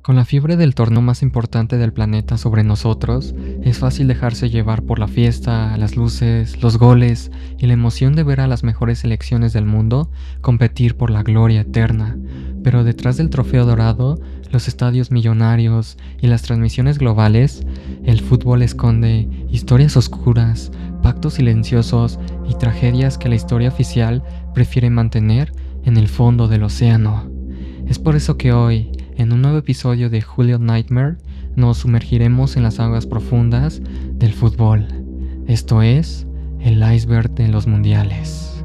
Con la fiebre del torneo más importante del planeta sobre nosotros, es fácil dejarse llevar por la fiesta, las luces, los goles y la emoción de ver a las mejores selecciones del mundo competir por la gloria eterna. Pero detrás del trofeo dorado, los estadios millonarios y las transmisiones globales, el fútbol esconde historias oscuras, pactos silenciosos y tragedias que la historia oficial prefiere mantener en el fondo del océano. Es por eso que hoy, en un nuevo episodio de Julio Nightmare, nos sumergiremos en las aguas profundas del fútbol. Esto es, el iceberg de los mundiales.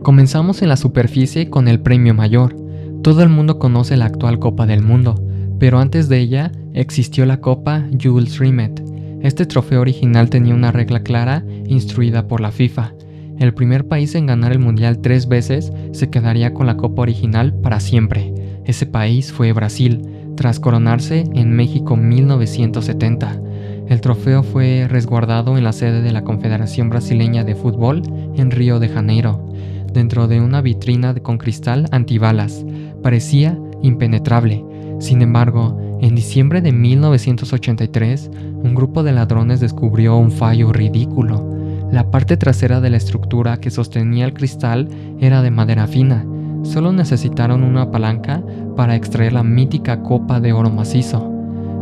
Comenzamos en la superficie con el premio mayor. Todo el mundo conoce la actual Copa del Mundo, pero antes de ella existió la Copa Jules Rimet. Este trofeo original tenía una regla clara instruida por la FIFA. El primer país en ganar el mundial 3 veces se quedaría con la copa original para siempre. Ese país fue Brasil, tras coronarse en México 1970. El trofeo fue resguardado en la sede de la Confederación Brasileña de Fútbol en Río de Janeiro, dentro de una vitrina con cristal antibalas. Parecía impenetrable. Sin embargo, en diciembre de 1983, un grupo de ladrones descubrió un fallo ridículo. La parte trasera de la estructura que sostenía el cristal era de madera fina. Solo necesitaron una palanca para extraer la mítica copa de oro macizo.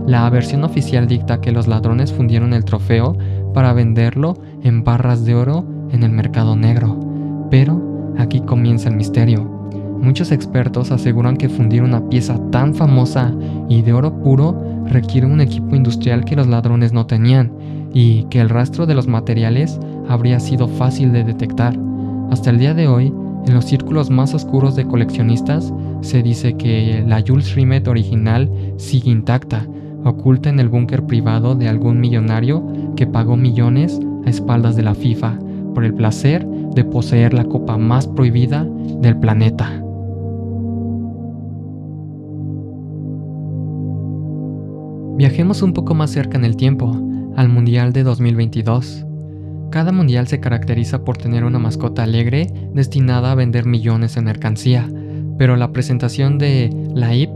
La versión oficial dicta que los ladrones fundieron el trofeo para venderlo en barras de oro en el mercado negro. Pero aquí comienza el misterio. Muchos expertos aseguran que fundir una pieza tan famosa y de oro puro requiere un equipo industrial que los ladrones no tenían y que el rastro de los materiales habría sido fácil de detectar. Hasta el día de hoy, en los círculos más oscuros de coleccionistas, se dice que la Jules Rimet original sigue intacta, oculta en el búnker privado de algún millonario que pagó millones a espaldas de la FIFA por el placer de poseer la copa más prohibida del planeta. Viajemos un poco más cerca en el tiempo, al Mundial de 2022. Cada mundial se caracteriza por tener una mascota alegre destinada a vender millones en mercancía, pero la presentación de Laib,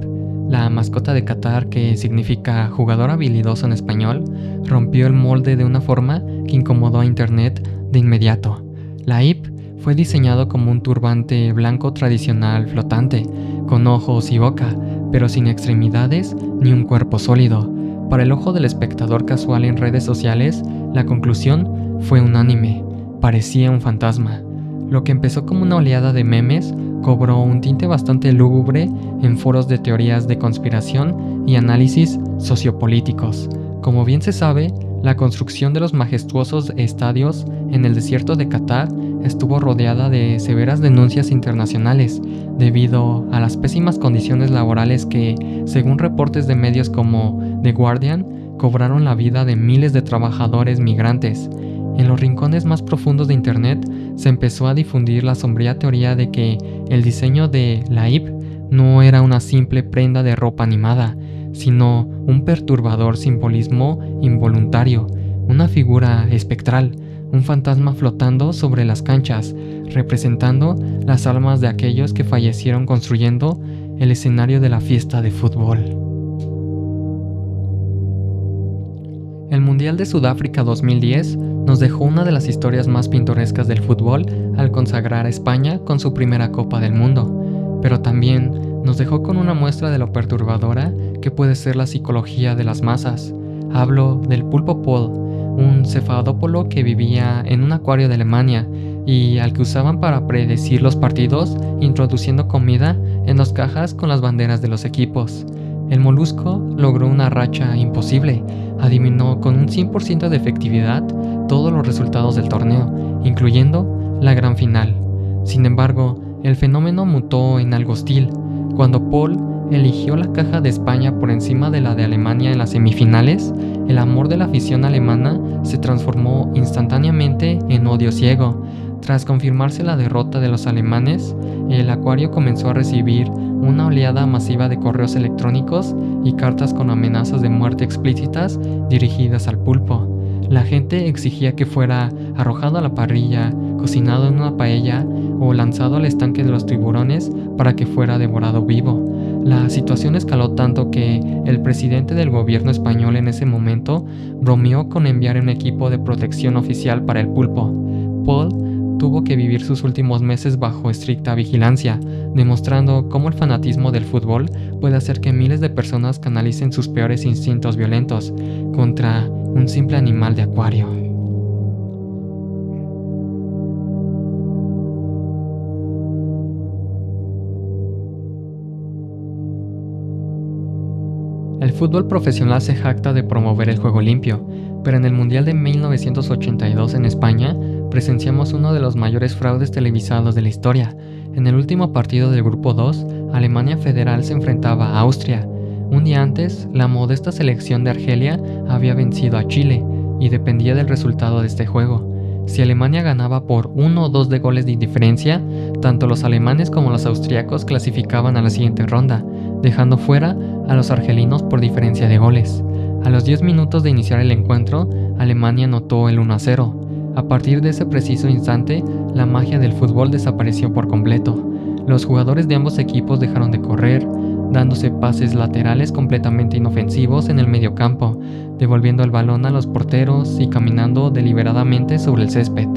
la mascota de Qatar, que significa jugador habilidoso en español, rompió el molde de una forma que incomodó a Internet de inmediato. Laib fue diseñado como un turbante blanco tradicional flotante, con ojos y boca, pero sin extremidades ni un cuerpo sólido. Para el ojo del espectador casual en redes sociales, la conclusión fue unánime: parecía un fantasma. Lo que empezó como una oleada de memes cobró un tinte bastante lúgubre en foros de teorías de conspiración y análisis sociopolíticos. Como bien se sabe, la construcción de los majestuosos estadios en el desierto de Qatar estuvo rodeada de severas denuncias internacionales debido a las pésimas condiciones laborales que, según reportes de medios como The Guardian, cobraron la vida de miles de trabajadores migrantes. En los rincones más profundos de Internet se empezó a difundir la sombría teoría de que el diseño de Laib no era una simple prenda de ropa animada, sino un perturbador simbolismo involuntario, una figura espectral, un fantasma flotando sobre las canchas, representando las almas de aquellos que fallecieron construyendo el escenario de la fiesta de fútbol. El Mundial de Sudáfrica 2010 nos dejó una de las historias más pintorescas del fútbol al consagrar a España con su primera Copa del Mundo, pero también nos dejó con una muestra de lo perturbadora que puede ser la psicología de las masas. Hablo del Pulpo Paul, un cefalópodo que vivía en un acuario de Alemania y al que usaban para predecir los partidos, introduciendo comida en las cajas con las banderas de los equipos. El molusco logró una racha imposible, adivinó con un 100% de efectividad todos los resultados del torneo, incluyendo la gran final. Sin embargo, el fenómeno mutó en algo hostil. Cuando Paul eligió la caja de España por encima de la de Alemania en las semifinales, el amor de la afición alemana se transformó instantáneamente en odio ciego. Tras confirmarse la derrota de los alemanes, el acuario comenzó a recibir una oleada masiva de correos electrónicos y cartas con amenazas de muerte explícitas dirigidas al pulpo. La gente exigía que fuera arrojado a la parrilla, cocinado en una paella o lanzado al estanque de los tiburones para que fuera devorado vivo. La situación escaló tanto que el presidente del gobierno español en ese momento bromeó con enviar un equipo de protección oficial para el pulpo. Paul tuvo que vivir sus últimos meses bajo estricta vigilancia, demostrando cómo el fanatismo del fútbol puede hacer que miles de personas canalicen sus peores instintos violentos contra un simple animal de acuario. El fútbol profesional se jacta de promover el juego limpio, pero en el Mundial de 1982 en España presenciamos uno de los mayores fraudes televisados de la historia. En el último partido del Grupo 2, Alemania Federal se enfrentaba a Austria. Un día antes, la modesta selección de Argelia había vencido a Chile y dependía del resultado de este juego. Si Alemania ganaba por 1 o 2 de goles de diferencia, tanto los alemanes como los austriacos clasificaban a la siguiente ronda, dejando fuera a los argelinos por diferencia de goles. A los 10 minutos de iniciar el encuentro, Alemania anotó el 1-0. A partir de ese preciso instante, la magia del fútbol desapareció por completo. Los jugadores de ambos equipos dejaron de correr, dándose pases laterales completamente inofensivos en el mediocampo, devolviendo el balón a los porteros y caminando deliberadamente sobre el césped.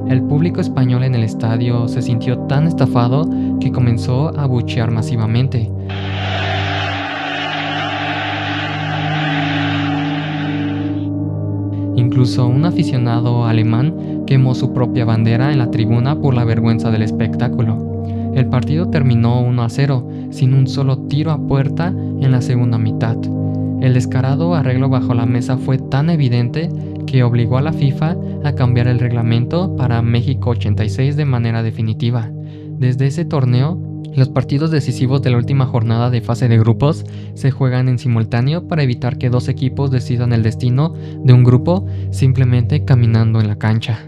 El público español en el estadio se sintió tan estafado que comenzó a abuchear masivamente. Incluso un aficionado alemán quemó su propia bandera en la tribuna por la vergüenza del espectáculo. El partido terminó 1-0, sin un solo tiro a puerta en la segunda mitad. El descarado arreglo bajo la mesa fue tan evidente que obligó a la FIFA a cambiar el reglamento para México 86 de manera definitiva. Desde ese torneo, los partidos decisivos de la última jornada de fase de grupos se juegan en simultáneo para evitar que dos equipos decidan el destino de un grupo simplemente caminando en la cancha.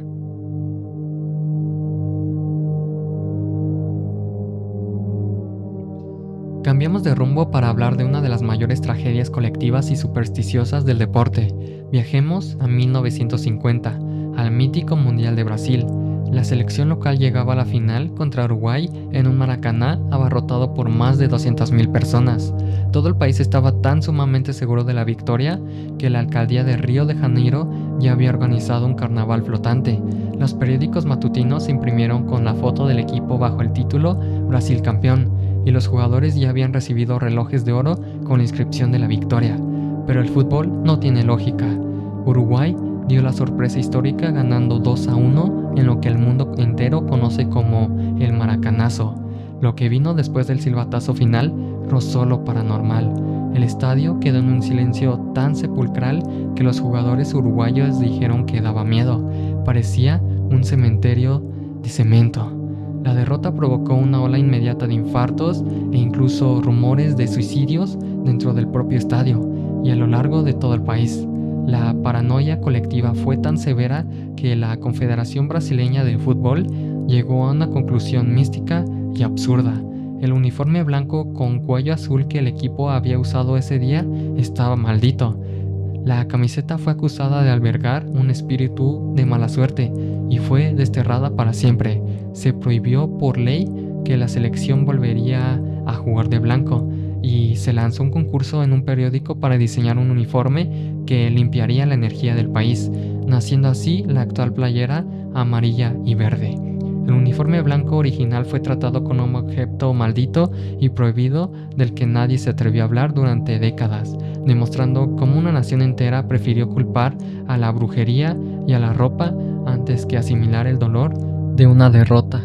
Cambiamos de rumbo para hablar de una de las mayores tragedias colectivas y supersticiosas del deporte. Viajemos a 1950, al mítico Mundial de Brasil. La selección local llegaba a la final contra Uruguay en un Maracaná abarrotado por más de 200,000 personas. Todo el país estaba tan sumamente seguro de la victoria que la alcaldía de Río de Janeiro ya había organizado un carnaval flotante. Los periódicos matutinos se imprimieron con la foto del equipo bajo el título Brasil campeón, y los jugadores ya habían recibido relojes de oro con la inscripción de la victoria. Pero el fútbol no tiene lógica. Uruguay dio la sorpresa histórica ganando 2-1 en lo que el mundo entero conoce como el Maracanazo. Lo que vino después del silbatazo final rozó lo paranormal. El estadio quedó en un silencio tan sepulcral que los jugadores uruguayos dijeron que daba miedo. Parecía un cementerio de cemento. La derrota provocó una ola inmediata de infartos e incluso rumores de suicidios dentro del propio estadio y a lo largo de todo el país. La paranoia colectiva fue tan severa que la Confederación Brasileña de Fútbol llegó a una conclusión mística y absurda. El uniforme blanco con cuello azul que el equipo había usado ese día estaba maldito. La camiseta fue acusada de albergar un espíritu de mala suerte y fue desterrada para siempre. Se prohibió por ley que la selección volvería a jugar de blanco y se lanzó un concurso en un periódico para diseñar un uniforme que limpiaría la energía del país, naciendo así la actual playera amarilla y verde. El uniforme blanco original fue tratado como un objeto maldito y prohibido del que nadie se atrevió a hablar durante décadas, demostrando cómo una nación entera prefirió culpar a la brujería y a la ropa antes que asimilar el dolor de una derrota.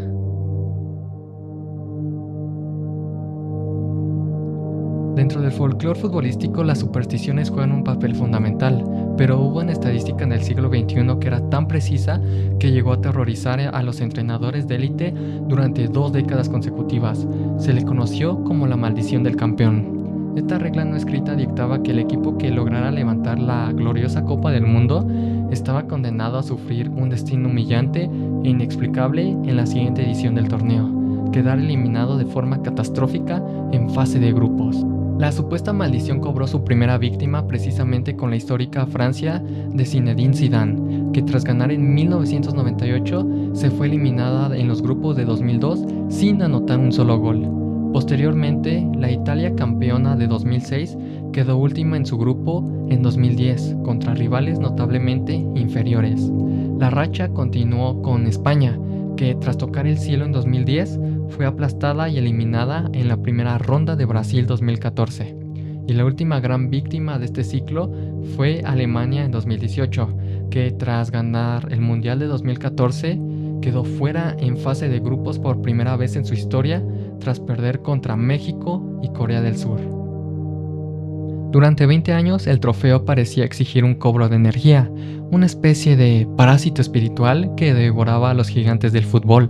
Dentro del folclore futbolístico, las supersticiones juegan un papel fundamental, pero hubo una estadística en el siglo XXI que era tan precisa que llegó a aterrorizar a los entrenadores de élite durante 2 décadas consecutivas. Se le conoció como la maldición del campeón. Esta regla no escrita dictaba que el equipo que lograra levantar la gloriosa Copa del Mundo estaba condenado a sufrir un destino humillante e inexplicable en la siguiente edición del torneo, quedar eliminado de forma catastrófica en fase de grupos. La supuesta maldición cobró su primera víctima precisamente con la histórica Francia de Zinedine Zidane, que tras ganar en 1998 se fue eliminada en los grupos de 2002 sin anotar un solo gol. Posteriormente, la Italia campeona de 2006 quedó última en su grupo en 2010 contra rivales notablemente inferiores. La racha continuó con España, que tras tocar el cielo en 2010 fue aplastada y eliminada en la primera ronda de Brasil 2014. Y la última gran víctima de este ciclo fue Alemania en 2018, que tras ganar el Mundial de 2014 quedó fuera en fase de grupos por primera vez en su historia tras perder contra México y Corea del Sur. Durante 20 años el trofeo parecía exigir un cobro de energía, una especie de parásito espiritual que devoraba a los gigantes del fútbol.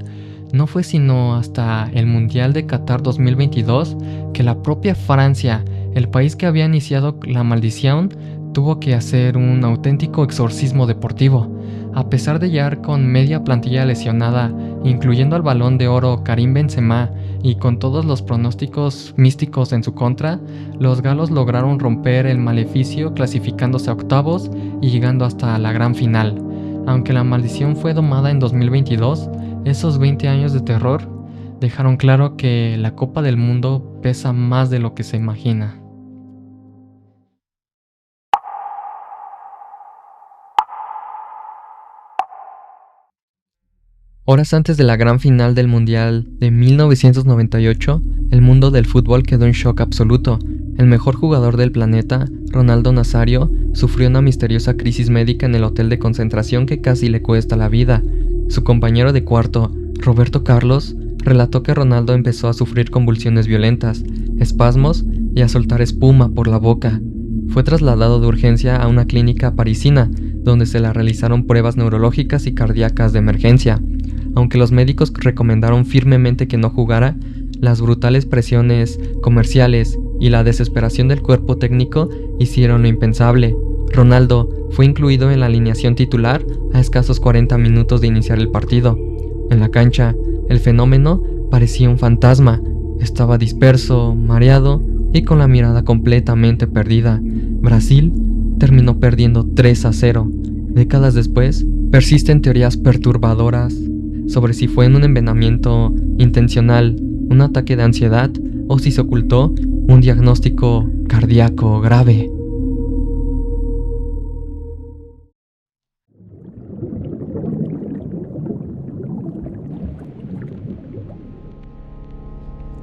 No fue sino hasta el Mundial de Qatar 2022 que la propia Francia, el país que había iniciado la maldición, tuvo que hacer un auténtico exorcismo deportivo. A pesar de llegar con media plantilla lesionada, incluyendo al Balón de Oro Karim Benzema, y con todos los pronósticos místicos en su contra, los galos lograron romper el maleficio clasificándose a octavos y llegando hasta la gran final. Aunque la maldición fue domada en 2022, esos 20 años de terror dejaron claro que la Copa del Mundo pesa más de lo que se imagina. Horas antes de la gran final del Mundial de 1998, el mundo del fútbol quedó en shock absoluto. El mejor jugador del planeta, Ronaldo Nazario, sufrió una misteriosa crisis médica en el hotel de concentración que casi le cuesta la vida. Su compañero de cuarto, Roberto Carlos, relató que Ronaldo empezó a sufrir convulsiones violentas, espasmos y a soltar espuma por la boca. Fue trasladado de urgencia a una clínica parisina, donde se le realizaron pruebas neurológicas y cardíacas de emergencia. Aunque los médicos recomendaron firmemente que no jugara, las brutales presiones comerciales y la desesperación del cuerpo técnico hicieron lo impensable. Ronaldo fue incluido en la alineación titular a escasos 40 minutos de iniciar el partido. En la cancha, el fenómeno parecía un fantasma. Estaba disperso, mareado y con la mirada completamente perdida. Brasil terminó perdiendo 3-0. Décadas después, persisten teorías perturbadoras sobre si fue en un envenenamiento intencional, un ataque de ansiedad o si se ocultó un diagnóstico cardíaco grave.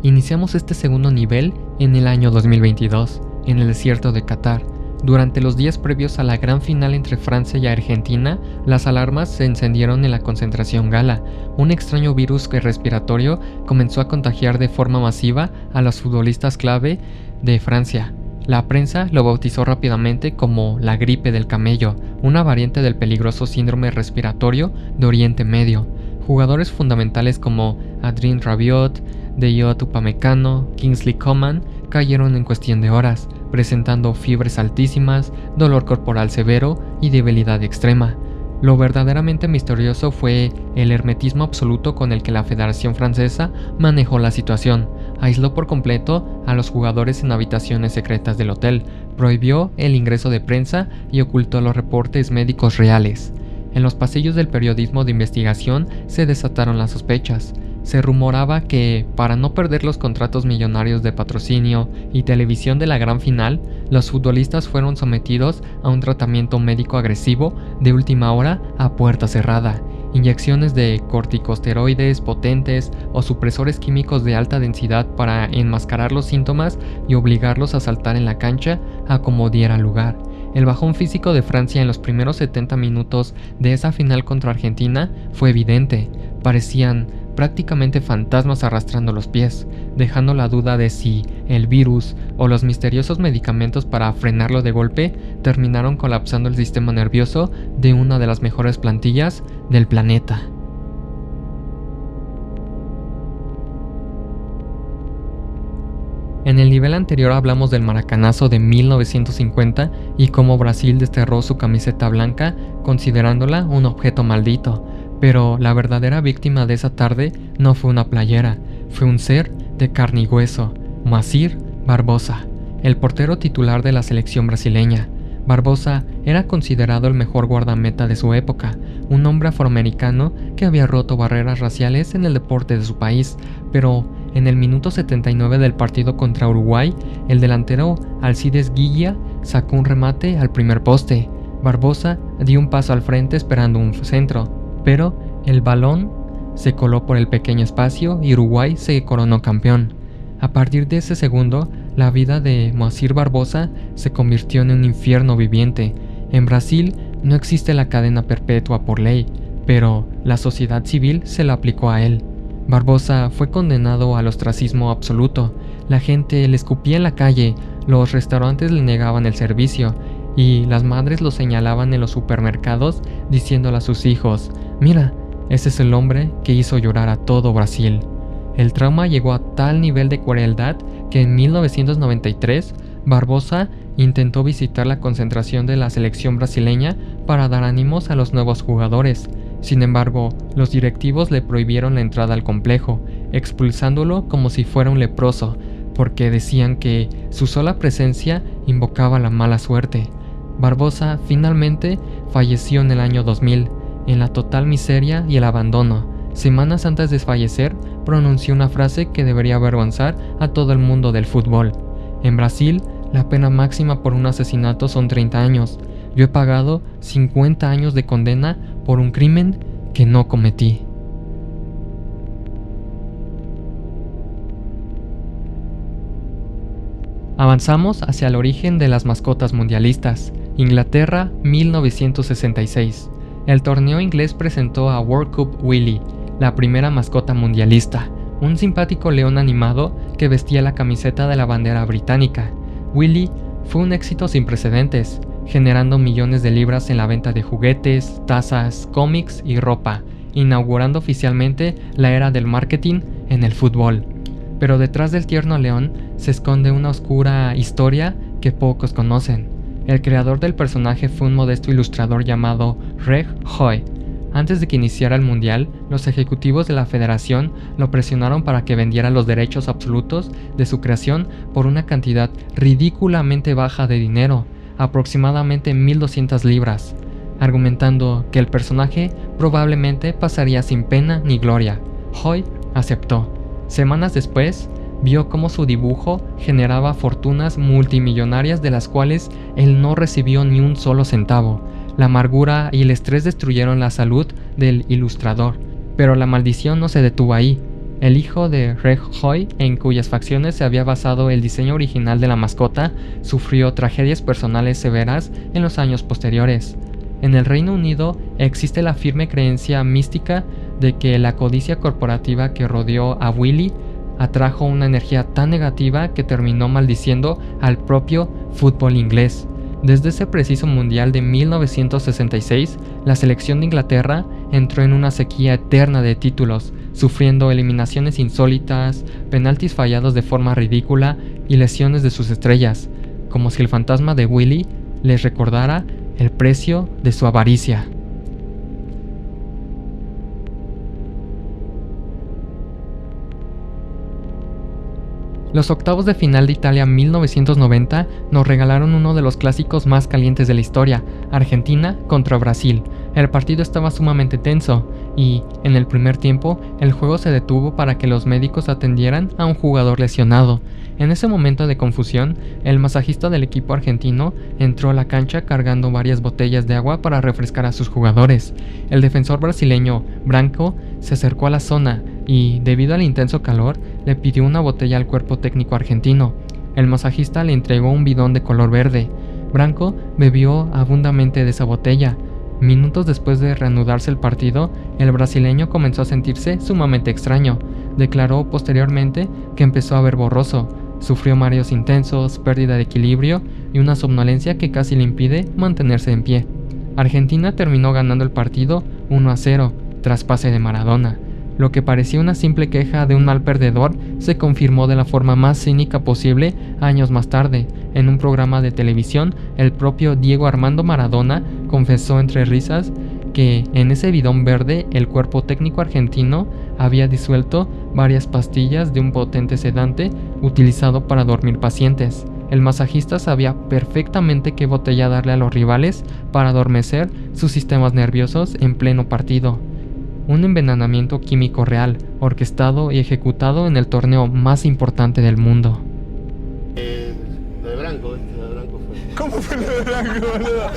Iniciamos este segundo nivel en el año 2022, en el desierto de Qatar. Durante los días previos a la gran final entre Francia y Argentina, las alarmas se encendieron en la concentración gala. Un extraño virus respiratorio comenzó a contagiar de forma masiva a los futbolistas clave de Francia. La prensa lo bautizó rápidamente como la gripe del camello, una variante del peligroso síndrome respiratorio de Oriente Medio. Jugadores fundamentales como Adrien Rabiot, Dayot Upamecano, Kingsley Coman cayeron en cuestión de horas, presentando fiebres altísimas, dolor corporal severo y debilidad extrema. Lo verdaderamente misterioso fue el hermetismo absoluto con el que la Federación Francesa manejó la situación. Aisló por completo a los jugadores en habitaciones secretas del hotel, prohibió el ingreso de prensa y ocultó los reportes médicos reales. En los pasillos del periodismo de investigación se desataron las sospechas. Se rumoraba que, para no perder los contratos millonarios de patrocinio y televisión de la gran final, los futbolistas fueron sometidos a un tratamiento médico agresivo de última hora a puerta cerrada. Inyecciones de corticosteroides potentes o supresores químicos de alta densidad para enmascarar los síntomas y obligarlos a saltar en la cancha a como diera lugar. El bajón físico de Francia en los primeros 70 minutos de esa final contra Argentina fue evidente. Parecían prácticamente fantasmas arrastrando los pies, dejando la duda de si el virus o los misteriosos medicamentos para frenarlo de golpe terminaron colapsando el sistema nervioso de una de las mejores plantillas del planeta. En el nivel anterior hablamos del maracanazo de 1950 y cómo Brasil desterró su camiseta blanca considerándola un objeto maldito. Pero la verdadera víctima de esa tarde no fue una playera, fue un ser de carne y hueso, Moacir Barbosa. el portero titular de la selección brasileña. Barbosa era considerado el mejor guardameta de su época, un hombre afroamericano que había roto barreras raciales en el deporte de su país, pero en el minuto 79 del partido contra Uruguay, el delantero Alcides Guilla sacó un remate al primer poste. Barbosa dio un paso al frente esperando un centro, pero el balón se coló por el pequeño espacio y Uruguay se coronó campeón. A partir de ese segundo, la vida de Moacir Barbosa se convirtió en un infierno viviente. En Brasil no existe la cadena perpetua por ley, pero la sociedad civil se la aplicó a él. Barbosa fue condenado al ostracismo absoluto. La gente le escupía en la calle, los restaurantes le negaban el servicio y las madres lo señalaban en los supermercados diciéndole a sus hijos: «Mira, ese es el hombre que hizo llorar a todo Brasil». El trauma llegó a tal nivel de crueldad que en 1993 Barbosa intentó visitar la concentración de la selección brasileña para dar ánimos a los nuevos jugadores. Sin embargo, los directivos le prohibieron la entrada al complejo, expulsándolo como si fuera un leproso, porque decían que su sola presencia invocaba la mala suerte. Barbosa finalmente falleció en el año 2000, en la total miseria y el abandono. Semanas antes de fallecer, pronunció una frase que debería avergonzar a todo el mundo del fútbol. En Brasil, la pena máxima por un asesinato son 30 años. Yo he pagado 50 años de condena por un crimen que no cometí. Avanzamos hacia el origen de las mascotas mundialistas. Inglaterra, 1966. El torneo inglés presentó a World Cup Willy, la primera mascota mundialista, un simpático león animado que vestía la camiseta de la bandera británica. Willy fue un éxito sin precedentes, generando millones de libras en la venta de juguetes, tazas, cómics y ropa, inaugurando oficialmente la era del marketing en el fútbol. Pero detrás del tierno león se esconde una oscura historia que pocos conocen. El creador del personaje fue un modesto ilustrador llamado Reg Hoy. Antes de que iniciara el mundial, los ejecutivos de la federación lo presionaron para que vendiera los derechos absolutos de su creación por una cantidad ridículamente baja de dinero, aproximadamente 1.200 libras, argumentando que el personaje probablemente pasaría sin pena ni gloria. Hoy aceptó. Semanas después, vio cómo su dibujo generaba fortunas multimillonarias de las cuales él no recibió ni un solo centavo. La amargura y el estrés destruyeron la salud del ilustrador, pero la maldición no se detuvo ahí. El hijo de Reg Hoy, en cuyas facciones se había basado el diseño original de la mascota, sufrió tragedias personales severas en los años posteriores. En el Reino Unido existe la firme creencia mística de que la codicia corporativa que rodeó a Willy atrajo una energía tan negativa que terminó maldiciendo al propio fútbol inglés. Desde ese preciso mundial de 1966, la selección de Inglaterra entró en una sequía eterna de títulos, sufriendo eliminaciones insólitas, penaltis fallados de forma ridícula y lesiones de sus estrellas, como si el fantasma de Willy les recordara el precio de su avaricia. Los octavos de final de Italia 1990 nos regalaron uno de los clásicos más calientes de la historia, Argentina contra Brasil. El partido estaba sumamente tenso y, en el primer tiempo, el juego se detuvo para que los médicos atendieran a un jugador lesionado. En ese momento de confusión, el masajista del equipo argentino entró a la cancha cargando varias botellas de agua para refrescar a sus jugadores. El defensor brasileño, Branco, se acercó a la zona y, debido al intenso calor, le pidió una botella al cuerpo técnico argentino. El masajista le entregó un bidón de color verde. Branco bebió abundantemente de esa botella. Minutos después de reanudarse el partido, el brasileño comenzó a sentirse sumamente extraño. Declaró posteriormente que empezó a ver borroso. Sufrió mareos intensos, pérdida de equilibrio y una somnolencia que casi le impide mantenerse en pie. Argentina terminó ganando el partido 1-0 tras pase de Maradona. Lo que parecía una simple queja de un mal perdedor se confirmó de la forma más cínica posible años más tarde. En un programa de televisión, el propio Diego Armando Maradona confesó entre risas que en ese bidón verde el cuerpo técnico argentino había disuelto varias pastillas de un potente sedante utilizado para dormir pacientes. El masajista sabía perfectamente qué botella darle a los rivales para adormecer sus sistemas nerviosos en pleno partido. Un envenenamiento químico real, orquestado y ejecutado en el torneo más importante del mundo. Lo de Branco, lo de Branco fue. ¿Cómo fue lo de Branco, boludo?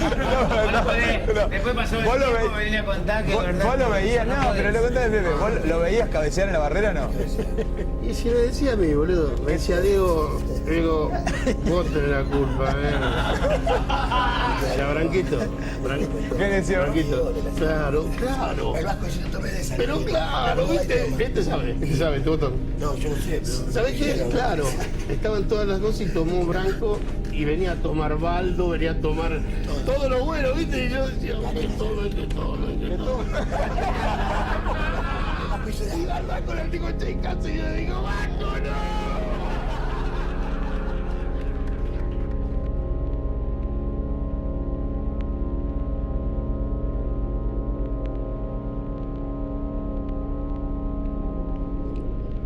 No. Después pasó el Vos lo tiempo, ve- venía a contar que Vos lo veías, no, pero lo contás de Pepe. ¿Vos lo veías cabecear en la barrera o no? Y si me decía a mí, boludo, me decía Diego, vos tenés la culpa, Decía Branquito, ¿Qué decía? Branquito. Claro. El Vasco dice, no tomé de esa. Pero claro, ¿viste? Este sabe, tu botón. No, yo no sé. ¿Sabés qué? Claro, estaban todas las cosas y tomó Branco y venía a tomar Baldo, venía a tomar todo lo bueno, ¿viste? Y yo decía, que todo. Y al Vasco le digo, che, casi, y yo digo, Vasco, no.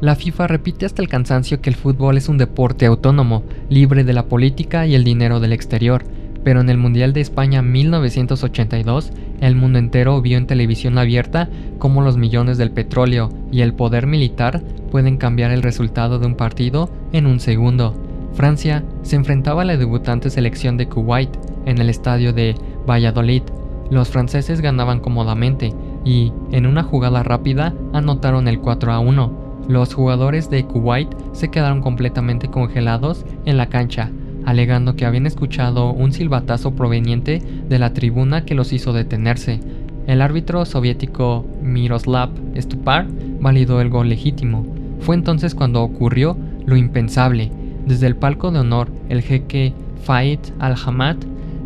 La FIFA repite hasta el cansancio que el fútbol es un deporte autónomo, libre de la política y el dinero del exterior, pero en el Mundial de España 1982, el mundo entero vio en televisión abierta cómo los millones del petróleo y el poder militar pueden cambiar el resultado de un partido en un segundo. Francia se enfrentaba a la debutante selección de Kuwait en el estadio de Valladolid. Los franceses ganaban cómodamente y, en una jugada rápida, anotaron el 4-1. Los jugadores de Kuwait se quedaron completamente congelados en la cancha, alegando que habían escuchado un silbatazo proveniente de la tribuna que los hizo detenerse. El árbitro soviético Miroslav Stupar validó el gol legítimo. Fue entonces cuando ocurrió lo impensable. Desde el palco de honor, el jeque Fayed Al-Hamad,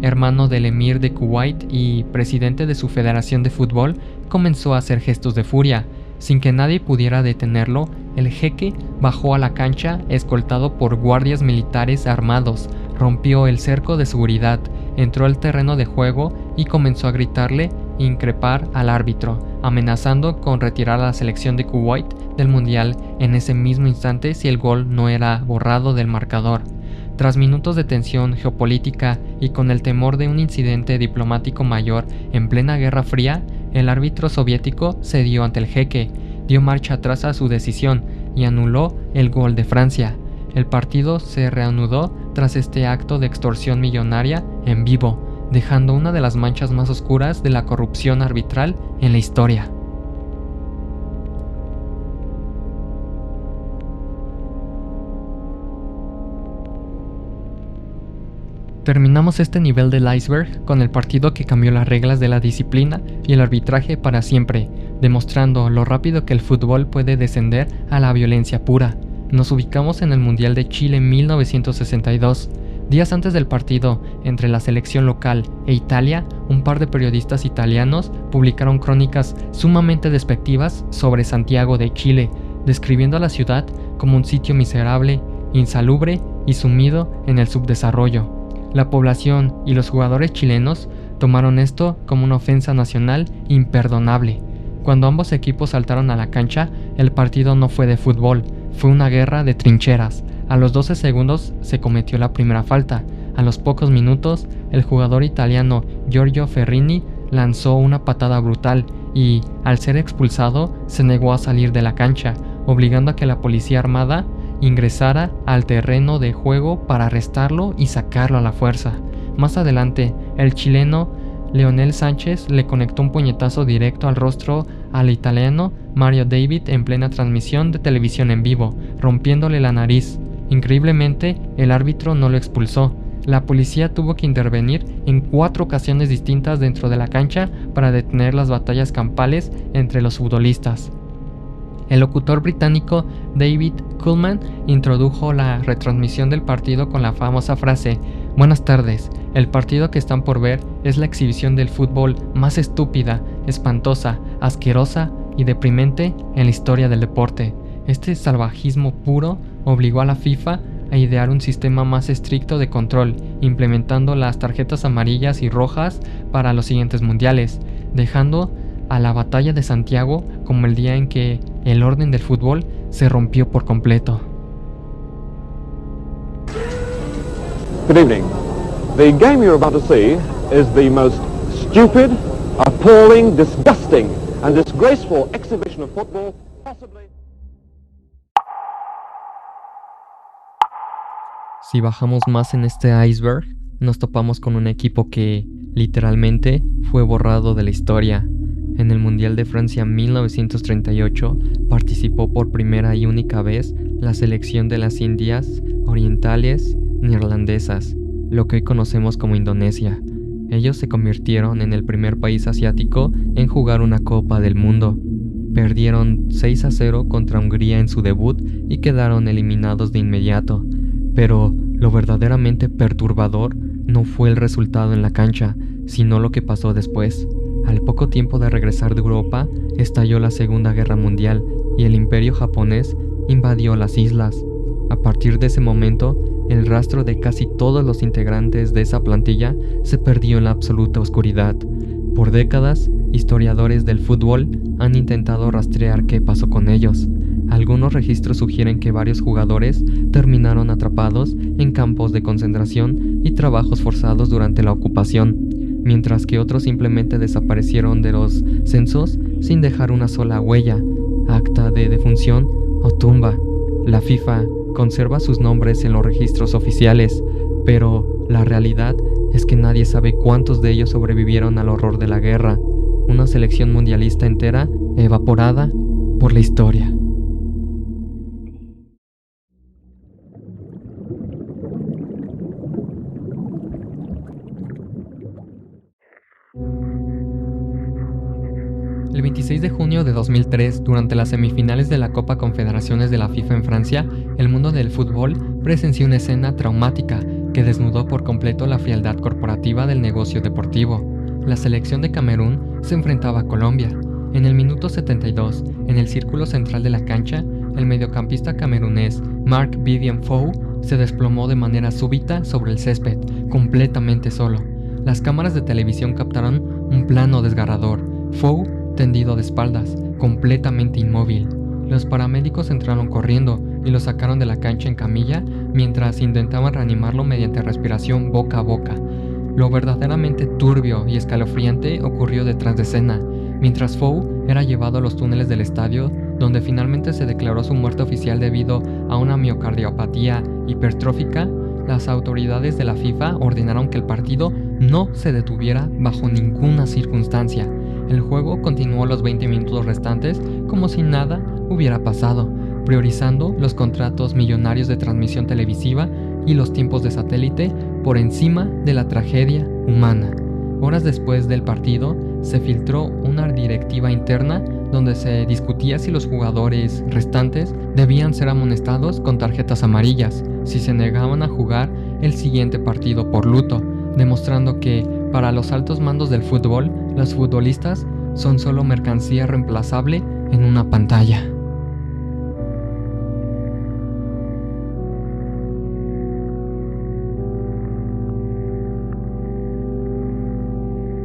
hermano del emir de Kuwait y presidente de su federación de fútbol, comenzó a hacer gestos de furia. Sin que nadie pudiera detenerlo, el jeque bajó a la cancha escoltado por guardias militares armados, rompió el cerco de seguridad, entró al terreno de juego y comenzó a gritarle e increpar al árbitro, amenazando con retirar a la selección de Kuwait del mundial en ese mismo instante si el gol no era borrado del marcador. Tras minutos de tensión geopolítica y con el temor de un incidente diplomático mayor en plena Guerra Fría, el árbitro soviético cedió ante el jeque, dio marcha atrás a su decisión y anuló el gol de Francia. El partido se reanudó tras este acto de extorsión millonaria en vivo, dejando una de las manchas más oscuras de la corrupción arbitral en la historia. Terminamos este nivel del iceberg con el partido que cambió las reglas de la disciplina y el arbitraje para siempre, demostrando lo rápido que el fútbol puede descender a la violencia pura. Nos ubicamos en el Mundial de Chile 1962. Días antes del partido entre la selección local e Italia, un par de periodistas italianos publicaron crónicas sumamente despectivas sobre Santiago de Chile, describiendo a la ciudad como un sitio miserable, insalubre y sumido en el subdesarrollo. La población y los jugadores chilenos tomaron esto como una ofensa nacional imperdonable. Cuando ambos equipos saltaron a la cancha, el partido no fue de fútbol, fue una guerra de trincheras. A los 12 segundos se cometió la primera falta. A los pocos minutos, el jugador italiano Giorgio Ferrini lanzó una patada brutal y, al ser expulsado, se negó a salir de la cancha, obligando a que la policía armada ingresara al terreno de juego para arrestarlo y sacarlo a la fuerza. Más adelante, el chileno Leonel Sánchez le conectó un puñetazo directo al rostro al italiano Mario David en plena transmisión de televisión en vivo, rompiéndole la nariz. Increíblemente, el árbitro no lo expulsó. La policía tuvo que intervenir en 4 ocasiones distintas dentro de la cancha para detener las batallas campales entre los futbolistas. El locutor británico David Coleman introdujo la retransmisión del partido con la famosa frase: "Buenas tardes, el partido que están por ver es la exhibición del fútbol más estúpida, espantosa, asquerosa y deprimente en la historia del deporte". Este salvajismo puro obligó a la FIFA a idear un sistema más estricto de control, implementando las tarjetas amarillas y rojas para los siguientes mundiales, dejando a la batalla de Santiago como el día en que el orden del fútbol se rompió por completo. Good evening. The game you're about to see is the most stupid, appalling, disgusting, and disgraceful exhibition of football possibly. Si bajamos más en este iceberg, nos topamos con un equipo que, literalmente, fue borrado de la historia. En el Mundial de Francia 1938 participó por primera y única vez la selección de las Indias Orientales Neerlandesas, lo que hoy conocemos como Indonesia. Ellos se convirtieron en el primer país asiático en jugar una Copa del Mundo. Perdieron 6-0 contra Hungría en su debut y quedaron eliminados de inmediato. Pero lo verdaderamente perturbador no fue el resultado en la cancha, sino lo que pasó después. Al poco tiempo de regresar de Europa, estalló la Segunda Guerra Mundial y el Imperio japonés invadió las islas. A partir de ese momento, el rastro de casi todos los integrantes de esa plantilla se perdió en la absoluta oscuridad. Por décadas, historiadores del fútbol han intentado rastrear qué pasó con ellos. Algunos registros sugieren que varios jugadores terminaron atrapados en campos de concentración y trabajos forzados durante la ocupación, mientras que otros simplemente desaparecieron de los censos sin dejar una sola huella, acta de defunción o tumba. La FIFA conserva sus nombres en los registros oficiales, pero la realidad es que nadie sabe cuántos de ellos sobrevivieron al horror de la guerra. Una selección mundialista entera evaporada por la historia. El 26 de junio de 2003, durante las semifinales de la Copa Confederaciones de la FIFA en Francia, el mundo del fútbol presenció una escena traumática que desnudó por completo la frialdad corporativa del negocio deportivo. La selección de Camerún se enfrentaba a Colombia. En el minuto 72, en el círculo central de la cancha, el mediocampista camerunés Marc Vivien Foe se desplomó de manera súbita sobre el césped, completamente solo. Las cámaras de televisión captaron un plano desgarrador. Foe tendido de espaldas, completamente inmóvil. Los paramédicos entraron corriendo y lo sacaron de la cancha en camilla mientras intentaban reanimarlo mediante respiración boca a boca. Lo verdaderamente turbio y escalofriante ocurrió detrás de escena. Mientras Foe era llevado a los túneles del estadio, donde finalmente se declaró su muerte oficial debido a una miocardiopatía hipertrófica, las autoridades de la FIFA ordenaron que el partido no se detuviera bajo ninguna circunstancia. El juego continuó los 20 minutos restantes como si nada hubiera pasado, priorizando los contratos millonarios de transmisión televisiva y los tiempos de satélite por encima de la tragedia humana. Horas después del partido, se filtró una directiva interna donde se discutía si los jugadores restantes debían ser amonestados con tarjetas amarillas si se negaban a jugar el siguiente partido por luto, demostrando que, para los altos mandos del fútbol, los futbolistas son solo mercancía reemplazable en una pantalla.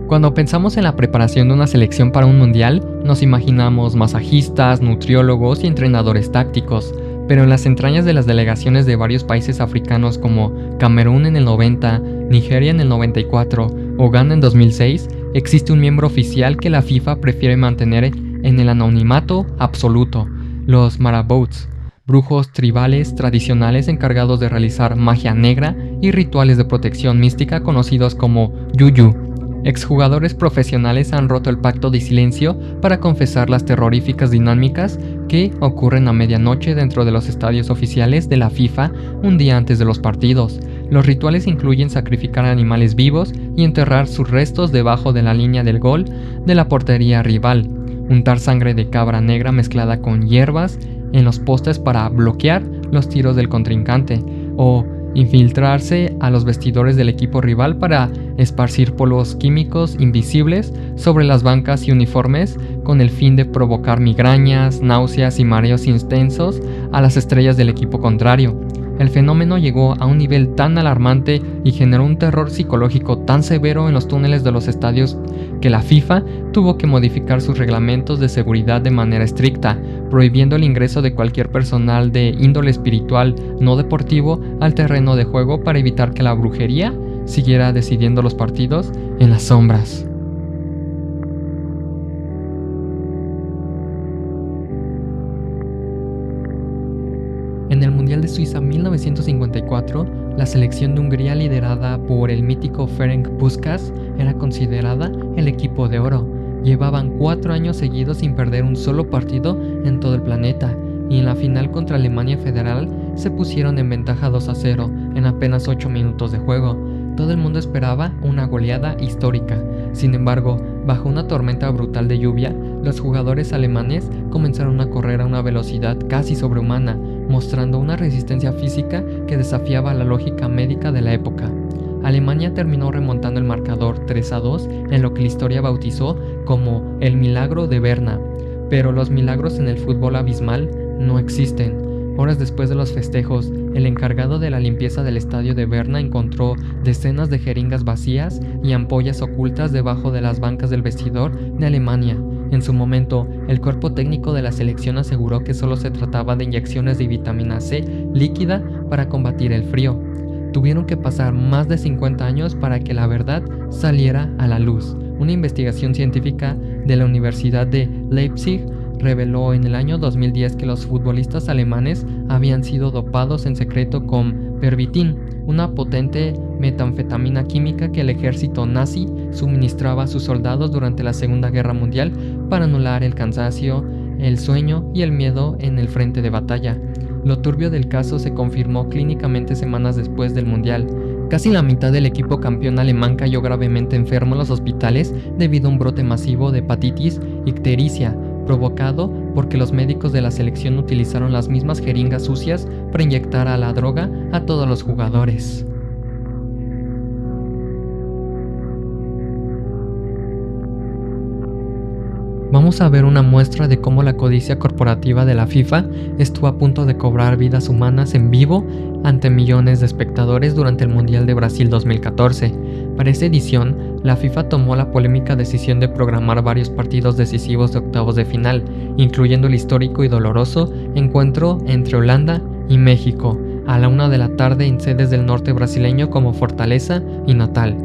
Cuando pensamos en la preparación de una selección para un mundial, nos imaginamos masajistas, nutriólogos y entrenadores tácticos, pero en las entrañas de las delegaciones de varios países africanos como Camerún en el 90, Nigeria en el 94 o Ghana en 2006, existe un miembro oficial que la FIFA prefiere mantener en el anonimato absoluto: los marabouts, brujos tribales tradicionales encargados de realizar magia negra y rituales de protección mística conocidos como yuyu. Exjugadores profesionales han roto el pacto de silencio para confesar las terroríficas dinámicas que ocurren a medianoche dentro de los estadios oficiales de la FIFA un día antes de los partidos. Los rituales incluyen sacrificar animales vivos y enterrar sus restos debajo de la línea del gol de la portería rival, untar sangre de cabra negra mezclada con hierbas en los postes para bloquear los tiros del contrincante, o infiltrarse a los vestidores del equipo rival para esparcir polvos químicos invisibles sobre las bancas y uniformes con el fin de provocar migrañas, náuseas y mareos intensos a las estrellas del equipo contrario. El fenómeno llegó a un nivel tan alarmante y generó un terror psicológico tan severo en los túneles de los estadios que la FIFA tuvo que modificar sus reglamentos de seguridad de manera estricta, prohibiendo el ingreso de cualquier personal de índole espiritual no deportivo al terreno de juego para evitar que la brujería siguiera decidiendo los partidos en las sombras. En el Mundial de Suiza 1954, la selección de Hungría liderada por el mítico Ferenc Puskás era considerada el equipo de oro. Llevaban 4 años seguidos sin perder un solo partido en todo el planeta, y en la final contra Alemania Federal se pusieron en ventaja 2-0 en apenas 8 minutos de juego. Todo el mundo esperaba una goleada histórica. Sin embargo, bajo una tormenta brutal de lluvia, los jugadores alemanes comenzaron a correr a una velocidad casi sobrehumana, mostrando una resistencia física que desafiaba la lógica médica de la época. Alemania terminó remontando el marcador 3-2 en lo que la historia bautizó como el milagro de Berna. Pero los milagros en el fútbol abismal no existen. Horas después de los festejos, el encargado de la limpieza del estadio de Berna encontró decenas de jeringas vacías y ampollas ocultas debajo de las bancas del vestidor de Alemania. En su momento, el cuerpo técnico de la selección aseguró que solo se trataba de inyecciones de vitamina C líquida para combatir el frío. Tuvieron que pasar más de 50 años para que la verdad saliera a la luz. Una investigación científica de la Universidad de Leipzig reveló en el año 2010 que los futbolistas alemanes habían sido dopados en secreto con pervitin, una potente metanfetamina química que el ejército nazi suministraba a sus soldados durante la Segunda Guerra Mundial para anular el cansancio, el sueño y el miedo en el frente de batalla. Lo turbio del caso se confirmó clínicamente semanas después del Mundial. Casi la mitad del equipo campeón alemán cayó gravemente enfermo en los hospitales debido a un brote masivo de hepatitis ictericia, provocado porque los médicos de la selección utilizaron las mismas jeringas sucias para inyectar a la droga a todos los jugadores. Vamos a ver una muestra de cómo la codicia corporativa de la FIFA estuvo a punto de cobrar vidas humanas en vivo ante millones de espectadores durante el Mundial de Brasil 2014. Para esta edición, la FIFA tomó la polémica decisión de programar varios partidos decisivos de octavos de final, incluyendo el histórico y doloroso encuentro entre Holanda y México, a la 1 de la tarde en sedes del norte brasileño como Fortaleza y Natal.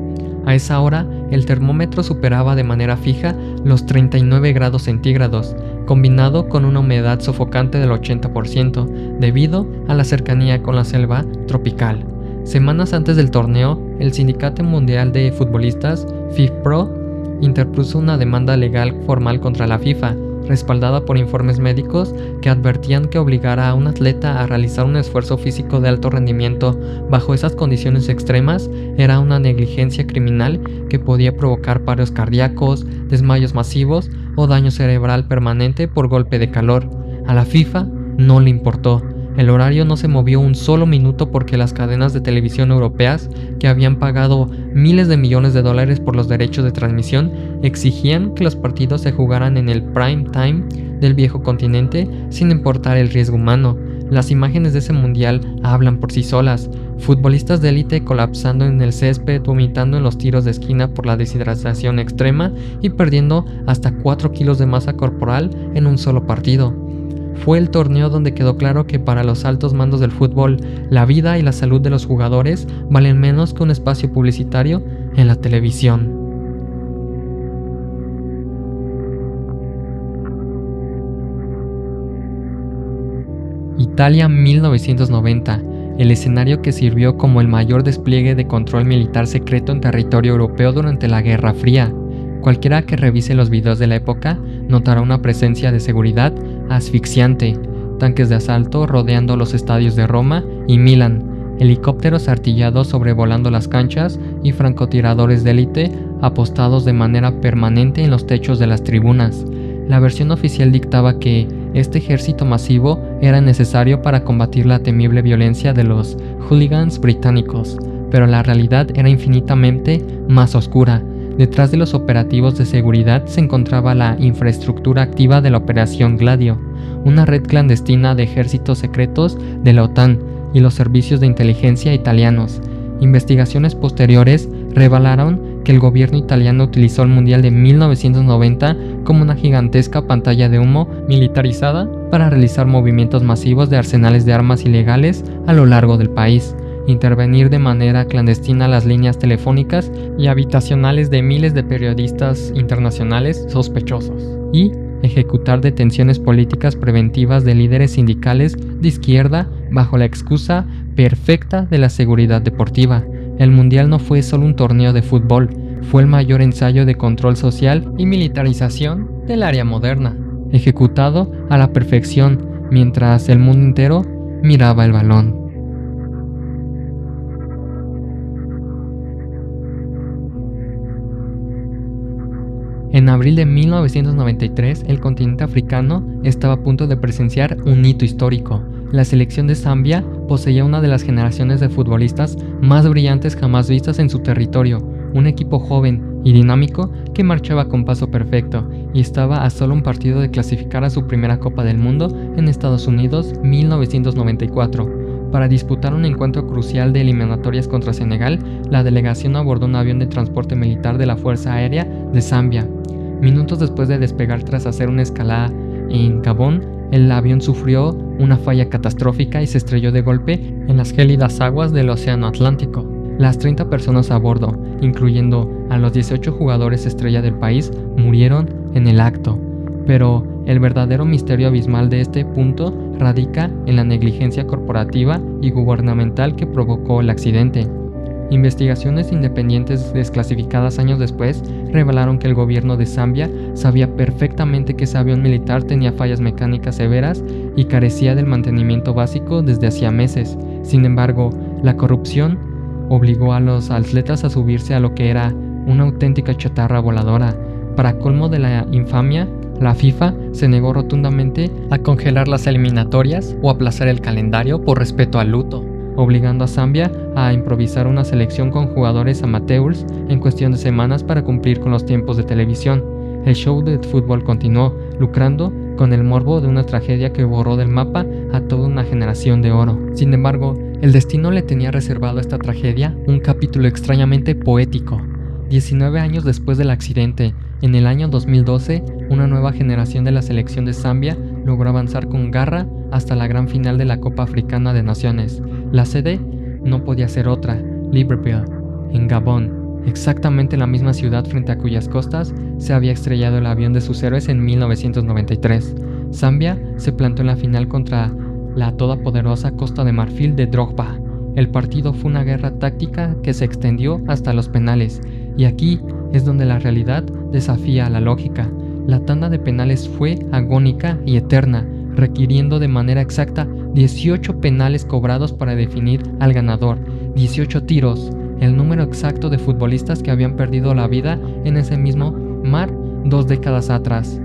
A esa hora, el termómetro superaba de manera fija los 39 grados centígrados, combinado con una humedad sofocante del 80%, debido a la cercanía con la selva tropical. Semanas antes del torneo, el Sindicato Mundial de Futbolistas, FIFPro, interpuso una demanda legal formal contra la FIFA, respaldada por informes médicos que advertían que obligar a un atleta a realizar un esfuerzo físico de alto rendimiento bajo esas condiciones extremas era una negligencia criminal que podía provocar paros cardíacos, desmayos masivos o daño cerebral permanente por golpe de calor. A la FIFA no le importó. El horario no se movió un solo minuto porque las cadenas de televisión europeas, que habían pagado miles de millones de dólares por los derechos de transmisión, exigían que los partidos se jugaran en el prime time del viejo continente sin importar el riesgo humano. Las imágenes de ese mundial hablan por sí solas. Futbolistas de élite colapsando en el césped, vomitando en los tiros de esquina por la deshidratación extrema y perdiendo hasta 4 kilos de masa corporal en un solo partido. Fue el torneo donde quedó claro que para los altos mandos del fútbol, la vida y la salud de los jugadores valen menos que un espacio publicitario en la televisión. Italia 1990, el escenario que sirvió como el mayor despliegue de control militar secreto en territorio europeo durante la Guerra Fría. Cualquiera que revise los videos de la época notará una presencia de seguridad asfixiante, tanques de asalto rodeando los estadios de Roma y Milán, helicópteros artillados sobrevolando las canchas y francotiradores de élite apostados de manera permanente en los techos de las tribunas. La versión oficial dictaba que este ejército masivo era necesario para combatir la temible violencia de los hooligans británicos, pero la realidad era infinitamente más oscura. Detrás de los operativos de seguridad se encontraba la infraestructura activa de la Operación Gladio, una red clandestina de ejércitos secretos de la OTAN y los servicios de inteligencia italianos. Investigaciones posteriores revelaron que el gobierno italiano utilizó el Mundial de 1990 como una gigantesca pantalla de humo militarizada para realizar movimientos masivos de arsenales de armas ilegales a lo largo del país, intervenir de manera clandestina las líneas telefónicas y habitacionales de miles de periodistas internacionales sospechosos, y ejecutar detenciones políticas preventivas de líderes sindicales de izquierda bajo la excusa perfecta de la seguridad deportiva. El Mundial no fue solo un torneo de fútbol, fue el mayor ensayo de control social y militarización del área moderna, ejecutado a la perfección mientras el mundo entero miraba el balón. En abril de 1993, el continente africano estaba a punto de presenciar un hito histórico. La selección de Zambia poseía una de las generaciones de futbolistas más brillantes jamás vistas en su territorio, un equipo joven y dinámico que marchaba con paso perfecto y estaba a solo un partido de clasificar a su primera Copa del Mundo en Estados Unidos 1994. Para disputar un encuentro crucial de eliminatorias contra Senegal, la delegación abordó un avión de transporte militar de la Fuerza Aérea de Zambia. Minutos después de despegar tras hacer una escalada en Gabón, el avión sufrió una falla catastrófica y se estrelló de golpe en las gélidas aguas del Océano Atlántico. Las 30 personas a bordo, incluyendo a los 18 jugadores estrella del país, murieron en el acto. Pero el verdadero misterio abismal de este punto radica en la negligencia corporativa y gubernamental que provocó el accidente. Investigaciones independientes desclasificadas años después revelaron que el gobierno de Zambia sabía perfectamente que ese avión militar tenía fallas mecánicas severas y carecía del mantenimiento básico desde hacía meses. Sin embargo, la corrupción obligó a los atletas a subirse a lo que era una auténtica chatarra voladora. Para colmo de la infamia, la FIFA se negó rotundamente a congelar las eliminatorias o aplazar el calendario por respeto al luto, obligando a Zambia a improvisar una selección con jugadores amateurs en cuestión de semanas para cumplir con los tiempos de televisión. El show de fútbol continuó, lucrando con el morbo de una tragedia que borró del mapa a toda una generación de oro. Sin embargo, el destino le tenía reservado a esta tragedia un capítulo extrañamente poético. 19 años después del accidente, en el año 2012, una nueva generación de la selección de Zambia logró avanzar con garra hasta la gran final de la Copa Africana de Naciones. La sede no podía ser otra, Libreville, en Gabón, exactamente la misma ciudad frente a cuyas costas se había estrellado el avión de sus héroes en 1993. Zambia se plantó en la final contra la todopoderosa Costa de Marfil de Drogba. El partido fue una guerra táctica que se extendió hasta los penales, y aquí es donde la realidad desafía a la lógica. La tanda de penales fue agónica y eterna, requiriendo de manera exacta 18 penales cobrados para definir al ganador, 18 tiros, el número exacto de futbolistas que habían perdido la vida en ese mismo mar 2 décadas atrás.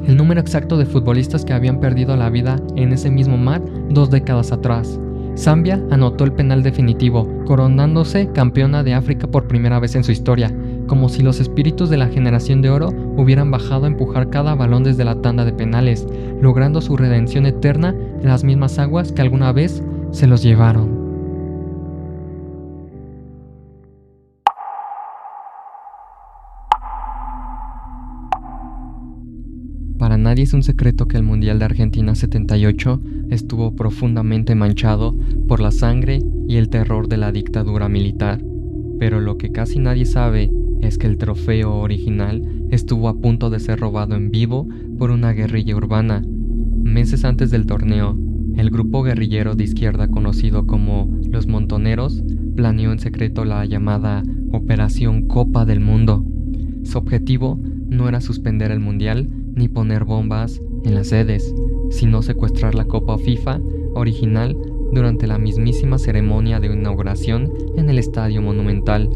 El número exacto de futbolistas que habían perdido la vida en ese mismo mar 2 décadas atrás. Zambia anotó el penal definitivo, coronándose campeona de África por primera vez en su historia, como si los espíritus de la generación de oro hubieran bajado a empujar cada balón desde la tanda de penales, logrando su redención eterna en las mismas aguas que alguna vez se los llevaron. Para nadie es un secreto que el Mundial de Argentina 78 estuvo profundamente manchado por la sangre y el terror de la dictadura militar, pero lo que casi nadie sabe es que el trofeo original estuvo a punto de ser robado en vivo por una guerrilla urbana. Meses antes del torneo, el grupo guerrillero de izquierda conocido como Los Montoneros planeó en secreto la llamada Operación Copa del Mundo. Su objetivo no era suspender el Mundial ni poner bombas en las sedes, sino secuestrar la Copa FIFA original durante la mismísima ceremonia de inauguración en el Estadio Monumental.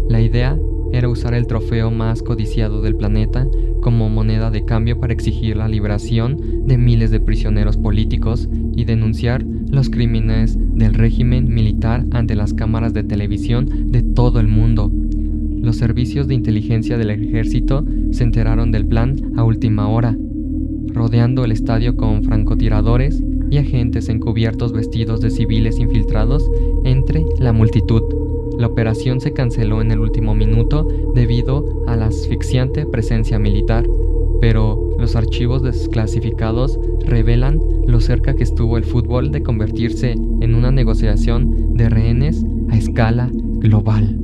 La idea era usar el trofeo más codiciado del planeta como moneda de cambio para exigir la liberación de miles de prisioneros políticos y denunciar los crímenes del régimen militar ante las cámaras de televisión de todo el mundo. Los servicios de inteligencia del ejército se enteraron del plan a última hora, rodeando el estadio con francotiradores y agentes encubiertos vestidos de civiles infiltrados entre la multitud. La operación se canceló en el último minuto debido a la asfixiante presencia militar, pero los archivos desclasificados revelan lo cerca que estuvo el fútbol de convertirse en una negociación de rehenes a escala global.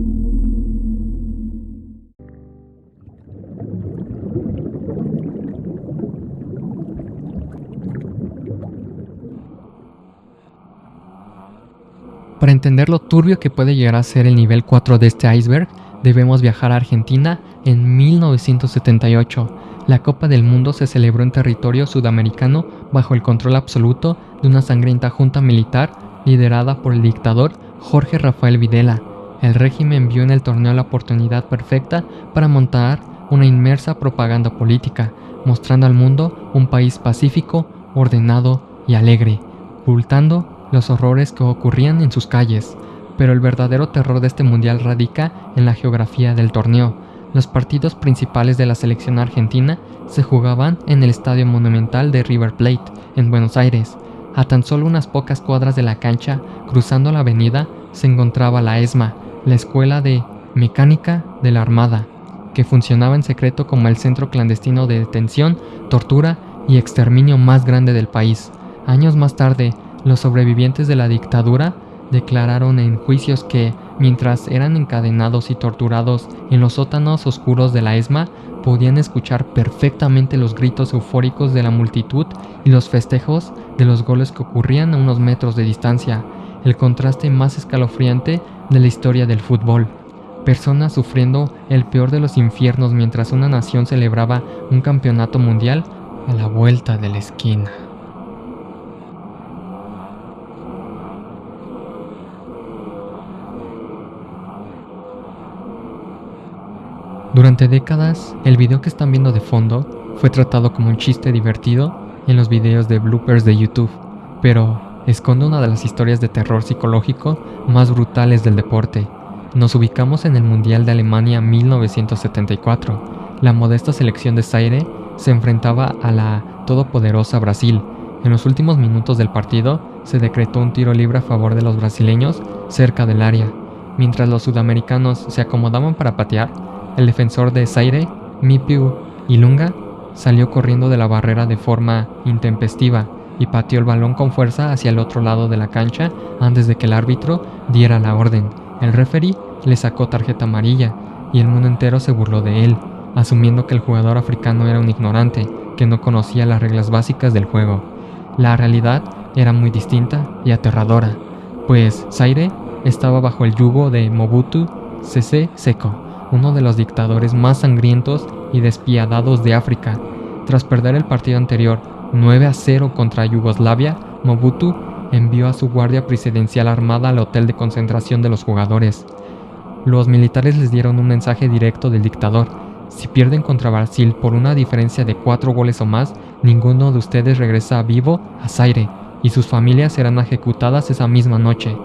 Para entender lo turbio que puede llegar a ser el nivel 4 de este iceberg, debemos viajar a Argentina en 1978. La Copa del Mundo se celebró en territorio sudamericano bajo el control absoluto de una sangrienta junta militar liderada por el dictador Jorge Rafael Videla. El régimen vio en el torneo la oportunidad perfecta para montar una inmersa propaganda política, mostrando al mundo un país pacífico, ordenado y alegre, ocultando los horrores que ocurrían en sus calles. Pero el verdadero terror de este mundial radica en la geografía del torneo. Los partidos principales de la selección argentina se jugaban en el Estadio Monumental de River Plate, en Buenos Aires. A tan solo unas pocas cuadras de la cancha, cruzando la avenida, se encontraba la ESMA, la Escuela de Mecánica de la Armada, que funcionaba en secreto como el centro clandestino de detención, tortura y exterminio más grande del país. Años más tarde, los sobrevivientes de la dictadura declararon en juicios que, mientras eran encadenados y torturados en los sótanos oscuros de la ESMA, podían escuchar perfectamente los gritos eufóricos de la multitud y los festejos de los goles que ocurrían a unos metros de distancia, el contraste más escalofriante de la historia del fútbol. Personas sufriendo el peor de los infiernos mientras una nación celebraba un campeonato mundial a la vuelta de la esquina. Durante décadas, el video que están viendo de fondo fue tratado como un chiste divertido en los videos de bloopers de YouTube, pero esconde una de las historias de terror psicológico más brutales del deporte. Nos ubicamos en el Mundial de Alemania 1974. La modesta selección de Zaire se enfrentaba a la todopoderosa Brasil. En los últimos minutos del partido se decretó un tiro libre a favor de los brasileños cerca del área. Mientras los sudamericanos se acomodaban para patear, el defensor de Zaire, Mipiu Ilunga, salió corriendo de la barrera de forma intempestiva y pateó el balón con fuerza hacia el otro lado de la cancha antes de que el árbitro diera la orden. El referee le sacó tarjeta amarilla y el mundo entero se burló de él, asumiendo que el jugador africano era un ignorante que no conocía las reglas básicas del juego. La realidad era muy distinta y aterradora, pues Zaire estaba bajo el yugo de Mobutu Sese Seko, uno de los dictadores más sangrientos y despiadados de África. Tras perder el partido anterior 9-0 contra Yugoslavia, Mobutu envió a su guardia presidencial armada al hotel de concentración de los jugadores. Los militares les dieron un mensaje directo del dictador: si pierden contra Brasil por una diferencia de 4 goles o más, ninguno de ustedes regresa vivo a Zaire y sus familias serán ejecutadas esa misma noche.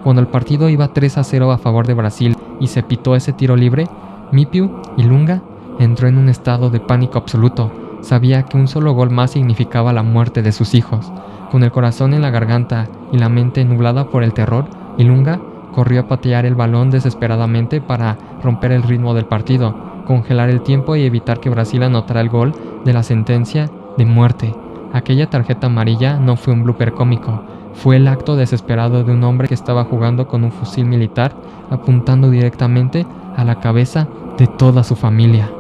Cuando el partido iba 3-0 a favor de Brasil y se pitó ese tiro libre, Mipiu Ilunga entró en un estado de pánico absoluto. Sabía que un solo gol más significaba la muerte de sus hijos. Con el corazón en la garganta y la mente nublada por el terror, Ilunga corrió a patear el balón desesperadamente para romper el ritmo del partido, congelar el tiempo y evitar que Brasil anotara el gol de la sentencia de muerte. Aquella tarjeta amarilla no fue un blooper cómico, fue el acto desesperado de un hombre que estaba jugando con un fusil militar apuntando directamente a la cabeza de toda su familia.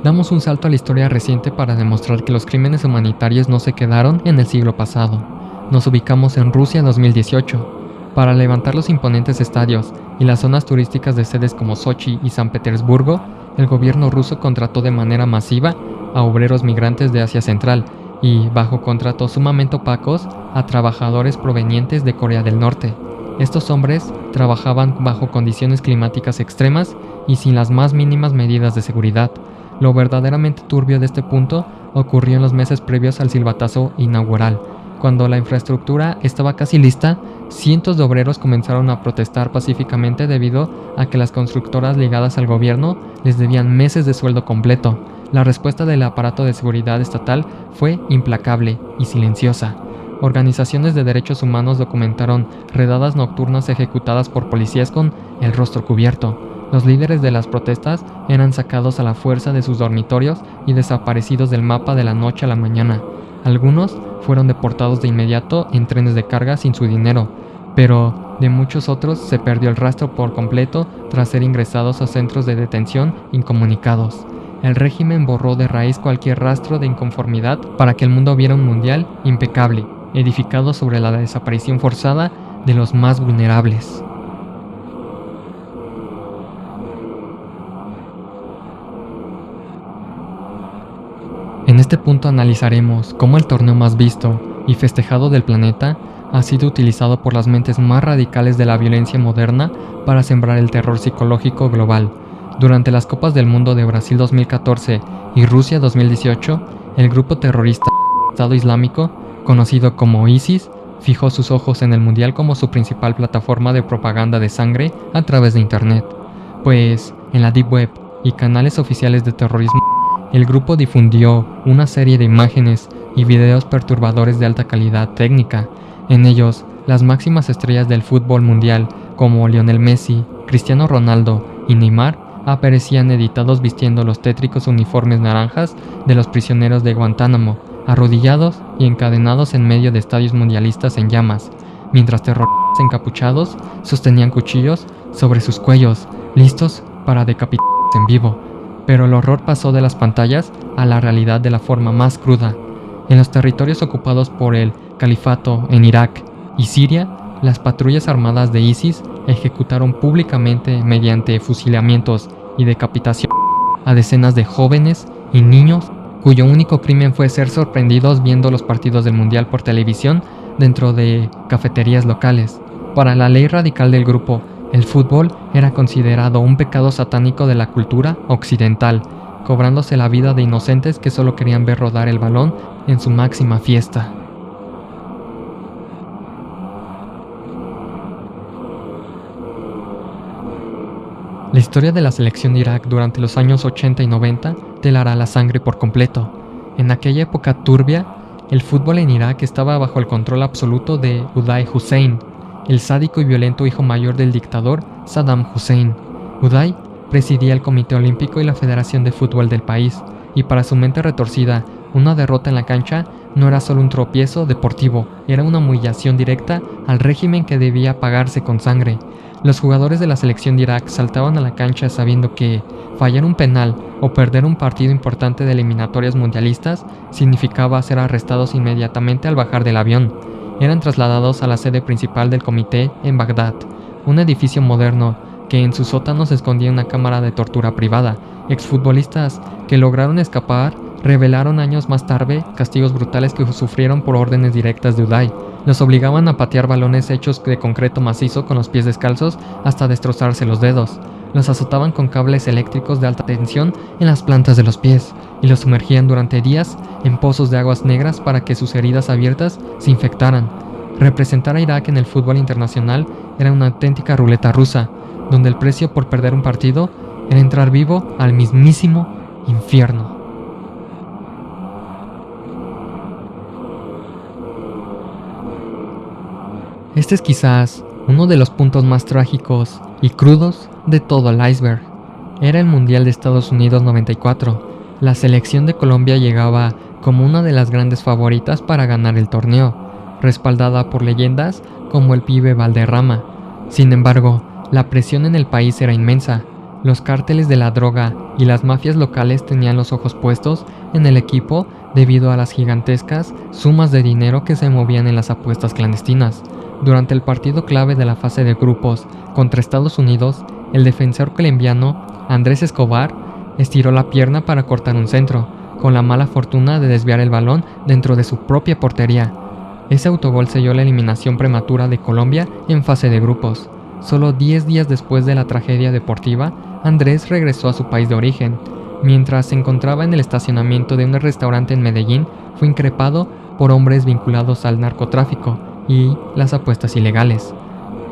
Damos un salto a la historia reciente para demostrar que los crímenes humanitarios no se quedaron en el siglo pasado. Nos ubicamos en Rusia 2018. Para levantar los imponentes estadios y las zonas turísticas de sedes como Sochi y San Petersburgo, el gobierno ruso contrató de manera masiva a obreros migrantes de Asia Central y, bajo contratos sumamente opacos, a trabajadores provenientes de Corea del Norte. Estos hombres trabajaban bajo condiciones climáticas extremas y sin las más mínimas medidas de seguridad. Lo verdaderamente turbio de este punto ocurrió en los meses previos al silbatazo inaugural. Cuando la infraestructura estaba casi lista, cientos de obreros comenzaron a protestar pacíficamente debido a que las constructoras ligadas al gobierno les debían meses de sueldo completo. La respuesta del aparato de seguridad estatal fue implacable y silenciosa. Organizaciones de derechos humanos documentaron redadas nocturnas ejecutadas por policías con el rostro cubierto. Los líderes de las protestas eran sacados a la fuerza de sus dormitorios y desaparecidos del mapa de la noche a la mañana. Algunos fueron deportados de inmediato en trenes de carga sin su dinero, pero de muchos otros se perdió el rastro por completo tras ser ingresados a centros de detención incomunicados. El régimen borró de raíz cualquier rastro de inconformidad para que el mundo viera un mundial impecable, edificado sobre la desaparición forzada de los más vulnerables. En este punto analizaremos cómo el torneo más visto y festejado del planeta ha sido utilizado por las mentes más radicales de la violencia moderna para sembrar el terror psicológico global. Durante las Copas del Mundo de Brasil 2014 y Rusia 2018, el grupo terrorista Estado Islámico, conocido como ISIS, fijó sus ojos en el Mundial como su principal plataforma de propaganda de sangre a través de Internet, pues en la Deep Web y canales oficiales de terrorismo, el grupo difundió una serie de imágenes y videos perturbadores de alta calidad técnica. En ellos, las máximas estrellas del fútbol mundial, como Lionel Messi, Cristiano Ronaldo y Neymar, aparecían editados vistiendo los tétricos uniformes naranjas de los prisioneros de Guantánamo, arrodillados y encadenados en medio de estadios mundialistas en llamas, mientras terroristas encapuchados sostenían cuchillos sobre sus cuellos, listos para decapitarlos en vivo. Pero el horror pasó de las pantallas a la realidad de la forma más cruda. En los territorios ocupados por el califato en Irak y Siria, las patrullas armadas de ISIS ejecutaron públicamente mediante fusilamientos y decapitación a decenas de jóvenes y niños cuyo único crimen fue ser sorprendidos viendo los partidos del Mundial por televisión dentro de cafeterías locales. Para la ley radical del grupo, el fútbol era considerado un pecado satánico de la cultura occidental, cobrándose la vida de inocentes que solo querían ver rodar el balón en su máxima fiesta. La historia de la selección de Irak durante los años 80 y 90 te helará la sangre por completo. En aquella época turbia, el fútbol en Irak estaba bajo el control absoluto de Uday Hussein, el sádico y violento hijo mayor del dictador Saddam Hussein. Uday presidía el Comité Olímpico y la Federación de Fútbol del país, y para su mente retorcida, una derrota en la cancha no era solo un tropiezo deportivo, era una humillación directa al régimen que debía pagarse con sangre. Los jugadores de la selección de Irak saltaban a la cancha sabiendo que fallar un penal o perder un partido importante de eliminatorias mundialistas significaba ser arrestados inmediatamente al bajar del avión. Eran trasladados a la sede principal del comité en Bagdad, un edificio moderno que en sus sótanos escondía una cámara de tortura privada. Exfutbolistas que lograron escapar revelaron años más tarde castigos brutales que sufrieron por órdenes directas de Uday. Los obligaban a patear balones hechos de concreto macizo con los pies descalzos hasta destrozarse los dedos. Los azotaban con cables eléctricos de alta tensión en las plantas de los pies y los sumergían durante días en pozos de aguas negras para que sus heridas abiertas se infectaran. Representar a Irak en el fútbol internacional era una auténtica ruleta rusa, donde el precio por perder un partido era entrar vivo al mismísimo infierno. Este es quizás uno de los puntos más trágicos y crudos de todo el iceberg. Era el Mundial de Estados Unidos 94. La selección de Colombia llegaba como una de las grandes favoritas para ganar el torneo, respaldada por leyendas como el Pibe Valderrama. Sin embargo, la presión en el país era inmensa. Los cárteles de la droga y las mafias locales tenían los ojos puestos en el equipo debido a las gigantescas sumas de dinero que se movían en las apuestas clandestinas. Durante el partido clave de la fase de grupos contra Estados Unidos, el defensor colombiano Andrés Escobar estiró la pierna para cortar un centro, con la mala fortuna de desviar el balón dentro de su propia portería. Ese autogol selló la eliminación prematura de Colombia en fase de grupos. Solo 10 días después de la tragedia deportiva, Andrés regresó a su país de origen. Mientras se encontraba en el estacionamiento de un restaurante en Medellín, fue increpado por hombres vinculados al narcotráfico y las apuestas ilegales.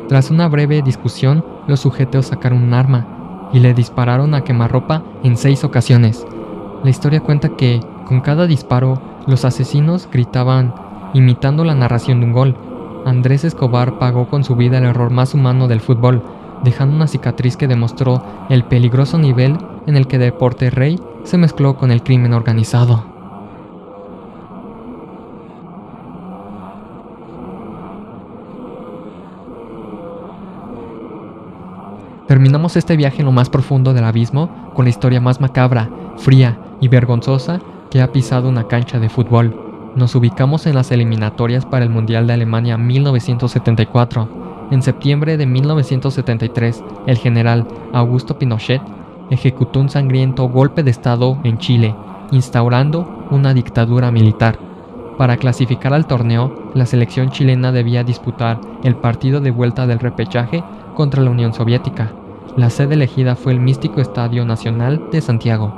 Tras una breve discusión, los sujetos sacaron un arma y le dispararon a quemarropa en 6 ocasiones. La historia cuenta que, con cada disparo, los asesinos gritaban imitando la narración de un gol. Andrés Escobar pagó con su vida el error más humano del fútbol, dejando una cicatriz que demostró el peligroso nivel en el que el deporte rey se mezcló con el crimen organizado. Terminamos este viaje en lo más profundo del abismo con la historia más macabra, fría y vergonzosa que ha pisado una cancha de fútbol. Nos ubicamos en las eliminatorias para el Mundial de Alemania 1974. En septiembre de 1973, el general Augusto Pinochet ejecutó un sangriento golpe de Estado en Chile, instaurando una dictadura militar. Para clasificar al torneo, la selección chilena debía disputar el partido de vuelta del repechaje contra la Unión Soviética. La sede elegida fue el místico Estadio Nacional de Santiago.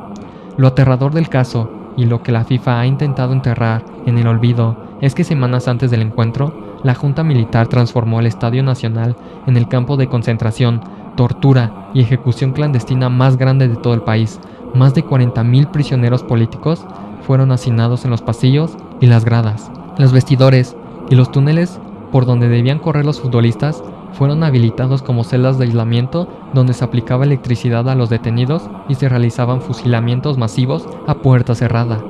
Lo aterrador del caso, y lo que la FIFA ha intentado enterrar en el olvido, es que semanas antes del encuentro, la Junta Militar transformó el Estadio Nacional en el campo de concentración, tortura y ejecución clandestina más grande de todo el país. Más de 40.000 prisioneros políticos fueron hacinados en los pasillos y las gradas. Los vestidores y los túneles por donde debían correr los futbolistas fueron habilitados como celdas de aislamiento donde se aplicaba electricidad a los detenidos y se realizaban fusilamientos masivos a puerta cerrada.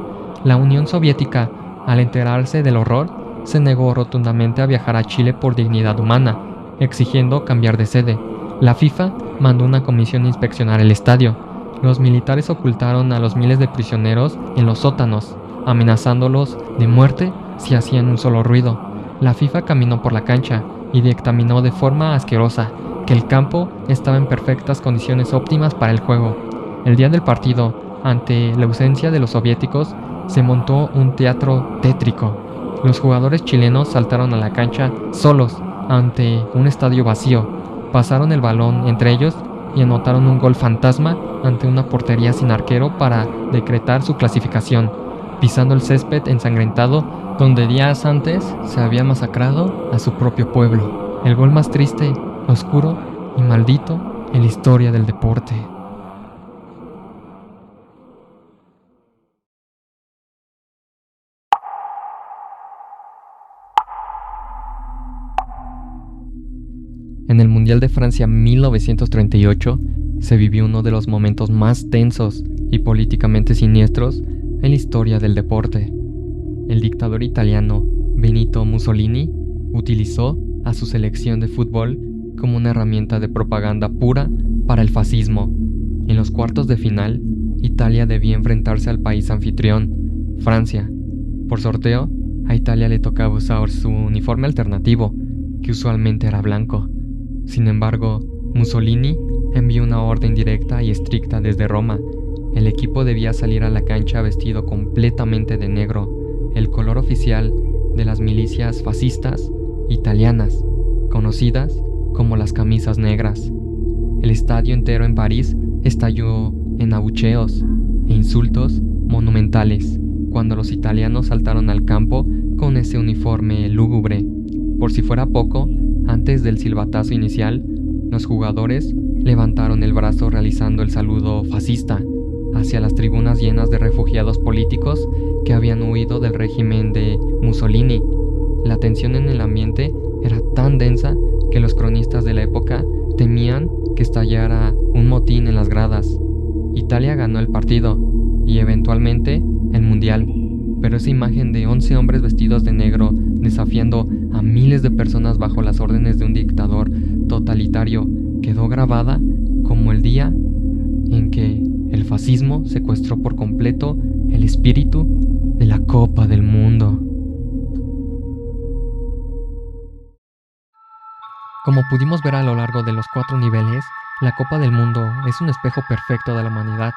La Unión Soviética, al enterarse del horror, se negó rotundamente a viajar a Chile por dignidad humana, exigiendo cambiar de sede. La FIFA mandó una comisión a inspeccionar el estadio. Los militares ocultaron a los miles de prisioneros en los sótanos, amenazándolos de muerte si hacían un solo ruido. La FIFA caminó por la cancha y dictaminó de forma asquerosa que el campo estaba en perfectas condiciones óptimas para el juego. El día del partido, ante la ausencia de los soviéticos, se montó un teatro tétrico. Los jugadores chilenos saltaron a la cancha solos ante un estadio vacío, pasaron el balón entre ellos y anotaron un gol fantasma ante una portería sin arquero para decretar su clasificación, pisando el césped ensangrentado donde días antes se había masacrado a su propio pueblo. El gol más triste, oscuro y maldito en la historia del deporte. En el Mundial de Francia 1938 se vivió uno de los momentos más tensos y políticamente siniestros en la historia del deporte. El dictador italiano Benito Mussolini utilizó a su selección de fútbol como una herramienta de propaganda pura para el fascismo. En los cuartos de final, Italia debía enfrentarse al país anfitrión, Francia. Por sorteo, a Italia le tocaba usar su uniforme alternativo, que usualmente era blanco. Sin embargo, Mussolini envió una orden directa y estricta desde Roma. El equipo debía salir a la cancha vestido completamente de negro, el color oficial de las milicias fascistas italianas, conocidas como las camisas negras. El estadio entero en París estalló en abucheos e insultos monumentales cuando los italianos saltaron al campo con ese uniforme lúgubre. Por si fuera poco, antes del silbatazo inicial, los jugadores levantaron el brazo realizando el saludo fascista hacia las tribunas llenas de refugiados políticos que habían huido del régimen de Mussolini. La tensión en el ambiente era tan densa que los cronistas de la época temían que estallara un motín en las gradas. Italia ganó el partido y eventualmente el mundial, pero esa imagen de 11 hombres vestidos de negro desafiando a miles de personas bajo las órdenes de un dictador totalitario quedó grabada como el día en que el fascismo secuestró por completo el espíritu de la Copa del Mundo. Como pudimos ver a lo largo de los 4 niveles, la Copa del Mundo es un espejo perfecto de la humanidad.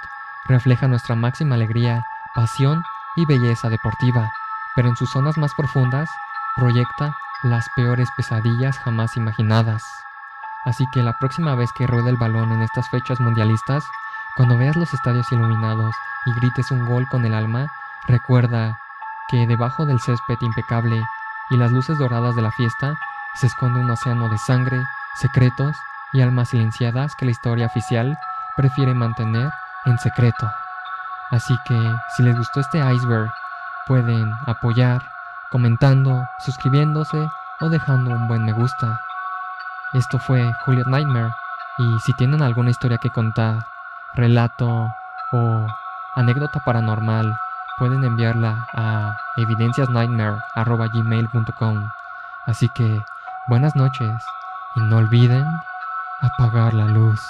Refleja nuestra máxima alegría, pasión y belleza deportiva, pero en sus zonas más profundas proyecta las peores pesadillas jamás imaginadas. Así que la próxima vez que ruede el balón en estas fechas mundialistas, cuando veas los estadios iluminados y grites un gol con el alma, recuerda que debajo del césped impecable y las luces doradas de la fiesta se esconde un océano de sangre, secretos y almas silenciadas que la historia oficial prefiere mantener en secreto. Así que si les gustó este iceberg, pueden apoyar comentando, suscribiéndose o dejando un buen me gusta. Esto fue Juliet Nightmare, y si tienen alguna historia que contar, relato o anécdota paranormal, pueden enviarla a evidenciasnightmare@gmail.com. Así que buenas noches y no olviden apagar la luz.